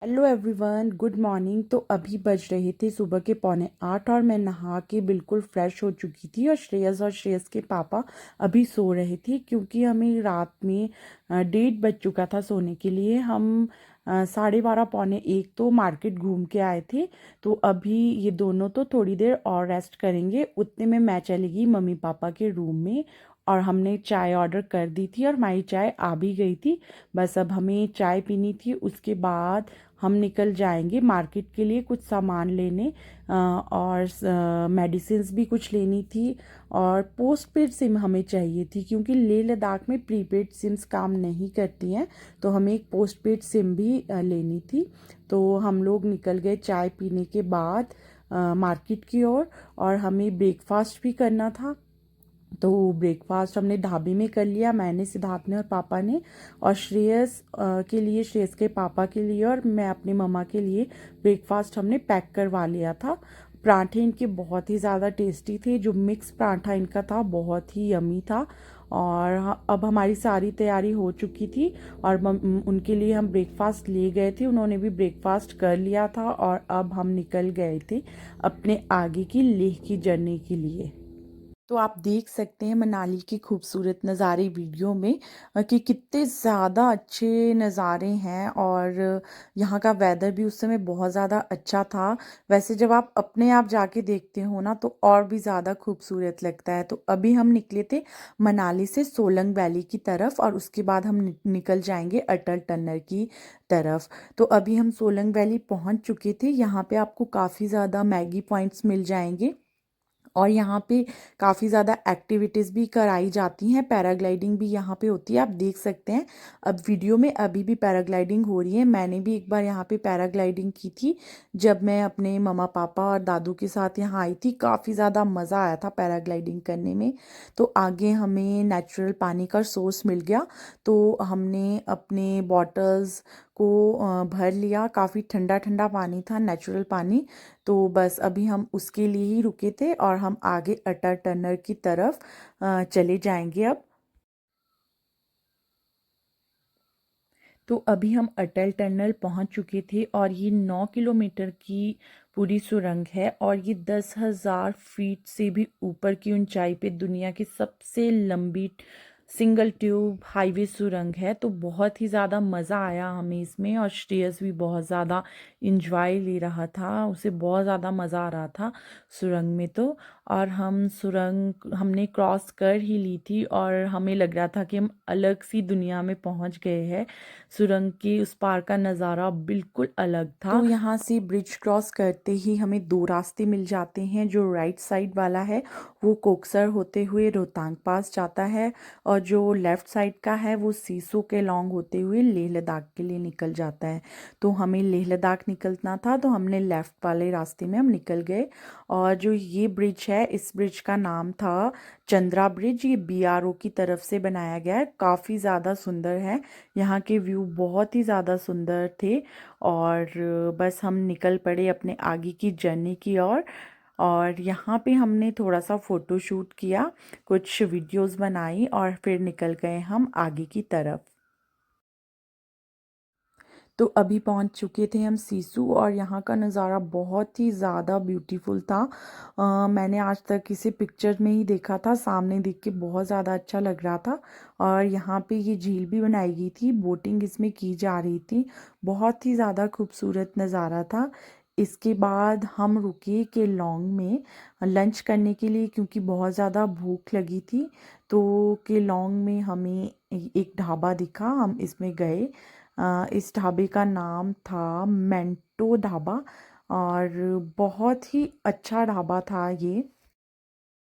Hello everyone, good morning. तो अभी बज रहे थे सुबह के 7:45 और मैं नहा के बिल्कुल फ्रेश हो चुकी थी। और श्रेयस के पापा अभी सो रहे थे क्योंकि हमें रात में 1:30 बज चुका था सोने के लिए। हम 12:30 पौने 1 तो मार्केट घूम के आए थे। तो अभी ये दोनों तो थोड़ी देर और रेस्ट करेंगे। उतने में मैं चली गई मम्मी पापा के रूम में और हमने चाय ऑर्डर कर दी थी और हमारी चाय आ भी गई थी। बस अब हमें चाय पीनी थी। उसके बाद हम निकल जाएंगे मार्केट के लिए कुछ सामान लेने और मेडिसिन्स भी कुछ लेनी थी। और पोस्ट पेड सिम हमें चाहिए थी क्योंकि लेह लद्दाख में प्रीपेड सिम्स काम नहीं करती हैं। तो हमें एक पोस्ट पेड सिम भी लेनी थी। तो हम लोग निकल गए चाय पीने के बाद मार्केट की ओर। और हमें ब्रेकफास्ट भी करना था। तो ब्रेकफास्ट हमने ढाबे में कर लिया, मैंने, सिद्धार्थ ने और पापा ने। और के लिए, श्रेयस के पापा के लिए और मैं अपनी मम्मा के लिए ब्रेकफास्ट हमने पैक करवा लिया था। पराठे इनके बहुत ही ज़्यादा टेस्टी थे। जो मिक्स पराठा इनका था बहुत ही यमी था। और अब हमारी सारी तैयारी हो चुकी थी और उनके लिए हम ब्रेकफास्ट ले गए थे। उन्होंने भी ब्रेकफास्ट कर लिया था और अब हम निकल गए थे अपने आगे की लेह की जर्नी के लिए। तो आप देख सकते हैं मनाली के खूबसूरत नज़ारे वीडियो में कि कितने ज़्यादा अच्छे नज़ारे हैं। और यहाँ का वेदर भी उस समय बहुत ज़्यादा अच्छा था। वैसे जब आप अपने आप जाके देखते हो ना तो और भी ज़्यादा खूबसूरत लगता है। तो अभी हम निकले थे मनाली से सोलंग वैली की तरफ और उसके बाद हम निकल जाएंगे अटल टनल की तरफ। तो अभी हम सोलंग वैली पहुँच चुके थे। यहाँ पे आपको काफ़ी ज़्यादा मैगी पॉइंट्स मिल जाएंगे और यहाँ पे काफ़ी ज़्यादा एक्टिविटीज़ भी कराई जाती हैं। पैराग्लाइडिंग भी यहाँ पे होती है, आप देख सकते हैं। अब वीडियो में अभी भी पैराग्लाइडिंग हो रही है। मैंने भी एक बार यहाँ पे पैराग्लाइडिंग की थी जब मैं अपने मम्मा पापा और दादू के साथ यहाँ आई थी। काफ़ी ज़्यादा मज़ा आया था पैराग्लाइडिंग करने में। तो आगे हमें नेचुरल पानी का सोर्स मिल गया। तो हमने अपने बॉटल्स को भर लिया। काफ़ी ठंडा ठंडा पानी था, नेचुरल पानी। तो बस अभी हम उसके लिए ही रुके थे और हम आगे अटल टनल की तरफ चले जाएंगे अब। तो अभी हम अटल टनल पहुंच चुके थे और ये 9 किलोमीटर की पूरी सुरंग है और ये 10,000 फीट से भी ऊपर की ऊंचाई पे दुनिया की सबसे लंबी सिंगल ट्यूब हाईवे सुरंग है। तो बहुत ही ज़्यादा मज़ा आया हमें इसमें और श्रेयस भी बहुत ज़्यादा इंजॉय ले रहा था, उसे बहुत ज़्यादा मज़ा आ रहा था सुरंग में। तो और हम सुरंग हमने क्रॉस कर ही ली थी और हमें लग रहा था कि हम अलग सी दुनिया में पहुंच गए हैं। सुरंग के उस पार का नज़ारा बिल्कुल अलग था। तो यहाँ से ब्रिज क्रॉस करते ही हमें दो रास्ते मिल जाते हैं। जो राइट साइड वाला है वो कोकसर होते हुए रोहतांग पास जाता है और जो लेफ्ट साइड का है वो सीसू के लॉन्ग होते हुए लेह लद्दाख के लिए निकल जाता है। तो हमें लेह लद्दाख निकलना था तो हमने लेफ्ट वाले रास्ते में हम निकल गए। और जो ये ब्रिज है, इस ब्रिज का नाम था चंद्रा ब्रिज। ये बीआरओ की तरफ से बनाया गया है। काफ़ी ज़्यादा सुंदर है, यहाँ के व्यू बहुत ही ज़्यादा सुंदर थे। और बस हम निकल पड़े अपने आगे की जर्नी की ओर। और यहाँ पे हमने थोड़ा सा फ़ोटो शूट किया, कुछ वीडियोस बनाई और फिर निकल गए हम आगे की तरफ। तो अभी पहुंच चुके थे हम सीसू और यहाँ का नज़ारा बहुत ही ज़्यादा ब्यूटीफुल था। मैंने आज तक इसे पिक्चर में ही देखा था, सामने देख के बहुत ज़्यादा अच्छा लग रहा था। और यहाँ पे ये झील भी बनाई गई थी, बोटिंग इसमें की जा रही थी। बहुत ही ज़्यादा खूबसूरत नज़ारा था। इसके बाद हम रुके केलोंग में लंच करने के लिए क्योंकि बहुत ज़्यादा भूख लगी थी। तो केलोंग में हमें एक ढाबा दिखा, हम इसमें गए। इस ढाबे का नाम था मेंटो ढाबा और बहुत ही अच्छा ढाबा था ये।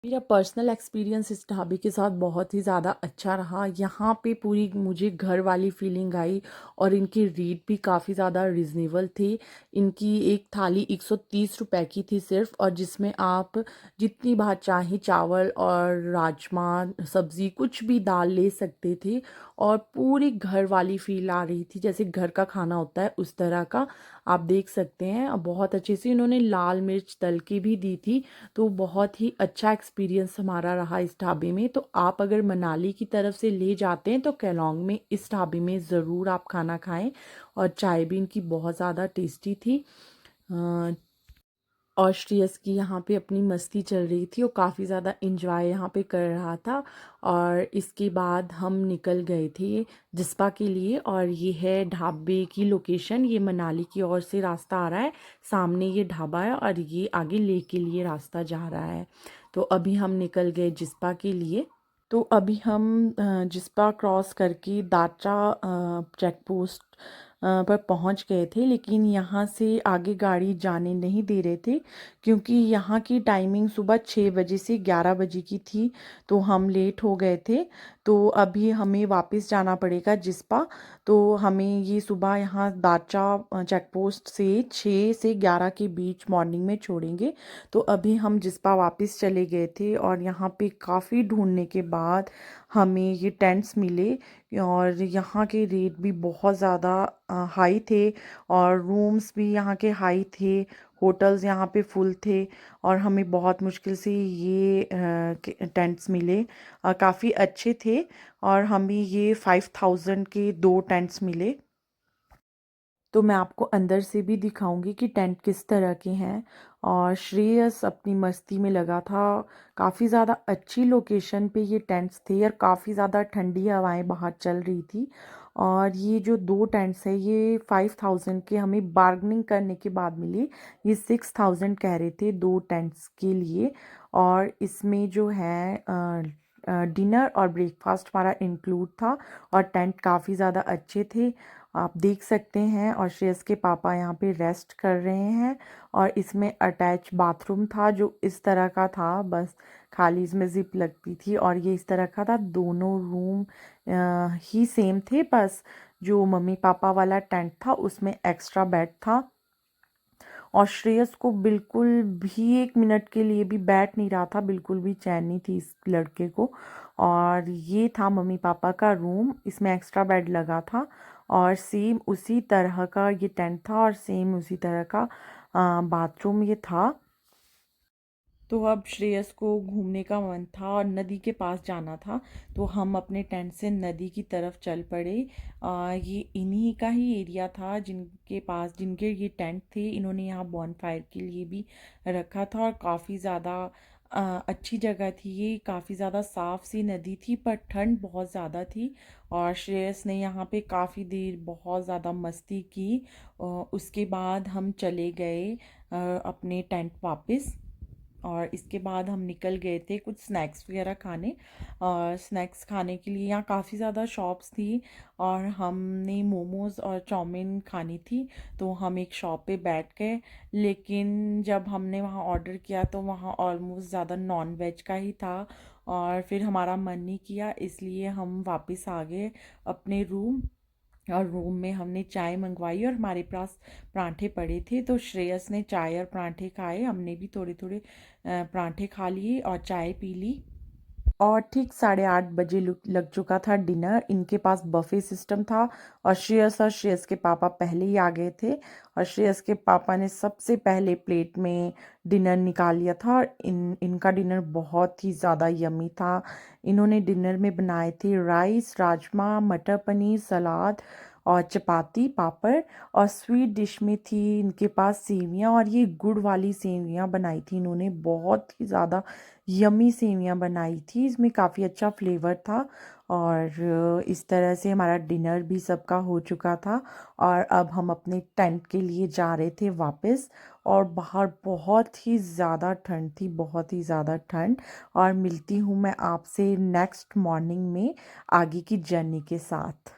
मेरा पर्सनल एक्सपीरियंस इस ढाबे के साथ बहुत ही ज़्यादा अच्छा रहा। यहाँ पे पूरी मुझे घर वाली फीलिंग आई और इनकी रेट भी काफ़ी ज़्यादा रिजनेबल थे। इनकी एक थाली 130 रुपए की थी सिर्फ, और जिसमें आप जितनी बार चाहें चावल और राजमा सब्ज़ी कुछ भी दाल ले सकते थे। और पूरी घर वाली फील आ रही थी, जैसे घर का खाना होता है उस तरह का। आप देख सकते हैं, और बहुत अच्छे से इन्होंने लाल मिर्च तल के भी दी थी। तो बहुत ही अच्छा एक्सपीरियंस हमारा रहा इस ढाबे में। तो आप अगर मनाली की तरफ से ले जाते हैं तो केलोंग में इस ढाबे में ज़रूर आप खाना खाएं। और चाय भी इनकी बहुत ज़्यादा टेस्टी थी। और श्रेयस की यहाँ पे अपनी मस्ती चल रही थी, वो काफ़ी ज़्यादा इंजॉय यहाँ पे कर रहा था। और इसके बाद हम निकल गए थे जिस्पा के लिए, और ये है ढाबे की लोकेशन। ये मनाली की ओर से रास्ता आ रहा है, सामने ये ढाबा है और ये आगे लेक के लिए रास्ता जा रहा है। तो अभी हम निकल गए जिस्पा के लिए। तो अभी हम जिस्पा क्रॉस करके दाचा चेक पोस्ट पर पहुंच गए थे, लेकिन यहाँ से आगे गाड़ी जाने नहीं दे रहे थे, क्योंकि यहाँ की टाइमिंग सुबह 6 बजे से 11 बजे की थी। तो हम लेट हो गए थे। तो अभी हमें वापस जाना पड़ेगा जिस्पा। तो हमें ये सुबह यहाँ दाचा चेक पोस्ट से 6 से 11 के बीच मॉर्निंग में छोड़ेंगे। तो अभी हम जिस्पा वापस चले गए थे, और यहाँ पे काफ़ी ढूंढने के बाद हमें ये टेंट्स मिले। और यहाँ के रेट भी बहुत ज़्यादा हाई थे, और रूम्स भी यहाँ के हाई थे। होटल्स यहाँ पे फुल थे, और हमें बहुत मुश्किल से ये टेंट्स मिले। काफ़ी अच्छे थे, और हमें ये 5000 के 2 टेंट्स मिले। तो मैं आपको अंदर से भी दिखाऊंगी कि टेंट किस तरह के हैं। और श्रेयस अपनी मस्ती में लगा था। काफ़ी ज़्यादा अच्छी लोकेशन पे ये टेंट्स थे, और काफ़ी ज़्यादा ठंडी हवाएं बाहर चल रही थी। और ये जो 2 टेंट्स है ये 5000 के हमें बार्गनिंग करने के बाद मिले। ये 6000 कह रहे थे 2 टेंट्स के लिए। और इसमें जो है डिनर और ब्रेकफास्ट हमारा इंक्लूड था, और टेंट काफ़ी ज़्यादा अच्छे थे, आप देख सकते हैं। और श्रेयस के पापा यहाँ पे रेस्ट कर रहे हैं। और इसमें अटैच बाथरूम था, जो इस तरह का था, बस खाली इसमें जिप लगती थी, और ये इस तरह का था। दोनों रूम ही सेम थे, बस जो मम्मी पापा वाला टेंट था उसमें एक्स्ट्रा बेड था। और श्रेयस को बिल्कुल भी 1 मिनट के लिए भी बैठ नहीं रहा था, बिल्कुल भी चैन नहीं थी इस लड़के को। और ये था मम्मी पापा का रूम, इसमें एक्स्ट्रा बेड लगा था, और सेम उसी तरह का ये टेंट था, और सेम उसी तरह का बाथरूम ये था। तो अब श्रेयस को घूमने का मन था और नदी के पास जाना था, तो हम अपने टेंट से नदी की तरफ चल पड़े। ये इन्हीं का ही एरिया था जिनके पास जिनके ये टेंट थे। इन्होंने यहाँ बॉनफायर के लिए भी रखा था, और काफ़ी ज़्यादा अच्छी जगह थी ये। काफ़ी ज़्यादा साफ़ सी नदी थी, पर ठंड बहुत ज़्यादा थी। और श्रेयस ने यहाँ पे काफ़ी देर बहुत ज़्यादा मस्ती की। उसके बाद हम चले गए अपने टेंट वापस। और इसके बाद हम निकल गए थे कुछ स्नैक्स वगैरह खाने। और स्नैक्स खाने के लिए यहाँ काफ़ी ज़्यादा शॉप्स थी, और हमने मोमोज़ और चाउमीन खानी थी। तो हम एक शॉप पे बैठ गए, लेकिन जब हमने वहाँ ऑर्डर किया तो वहाँ ऑलमोस्ट ज़्यादा नॉन वेज का ही था। और फिर हमारा मन नहीं किया, इसलिए हम वापस आ गए अपने रूम। और रूम में हमने चाय मंगवाई, और हमारे पास पराठे पड़े थे, तो श्रेयस ने चाय और पराठे खाए, हमने भी थोड़े थोड़े पराठे खा लिए और चाय पी ली। और ठीक 8:30 बजे लग चुका था डिनर। इनके पास बफे सिस्टम था, और श्रेयस के पापा पहले ही आ गए थे। और श्रेयस के पापा ने सबसे पहले प्लेट में डिनर निकाल लिया था, और इनका डिनर बहुत ही ज़्यादा यम्मी था। इन्होंने डिनर में बनाए थे राइस, राजमा, मटर पनीर, सलाद और चपाती, पापड़। और स्वीट डिश में थी इनके पास सेवियाँ, और ये गुड़ वाली सेवियाँ बनाई थी इन्होंने, बहुत ही ज़्यादा यम्मी सेवियाँ बनाई थी, इसमें काफ़ी अच्छा फ्लेवर था। और इस तरह से हमारा डिनर भी सबका हो चुका था, और अब हम अपने टेंट के लिए जा रहे थे वापस। और बाहर बहुत ही ज़्यादा ठंड थी, बहुत ही ज़्यादा ठंड। और मिलती हूँ मैं आपसे नेक्स्ट मॉर्निंग में आगे की जर्नी के साथ।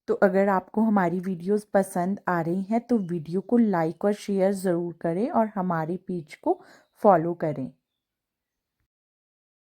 तो अगर आपको हमारी वीडियोस पसंद आ रही हैं तो वीडियो को लाइक और शेयर ज़रूर करें, और हमारे पेज को फॉलो करें।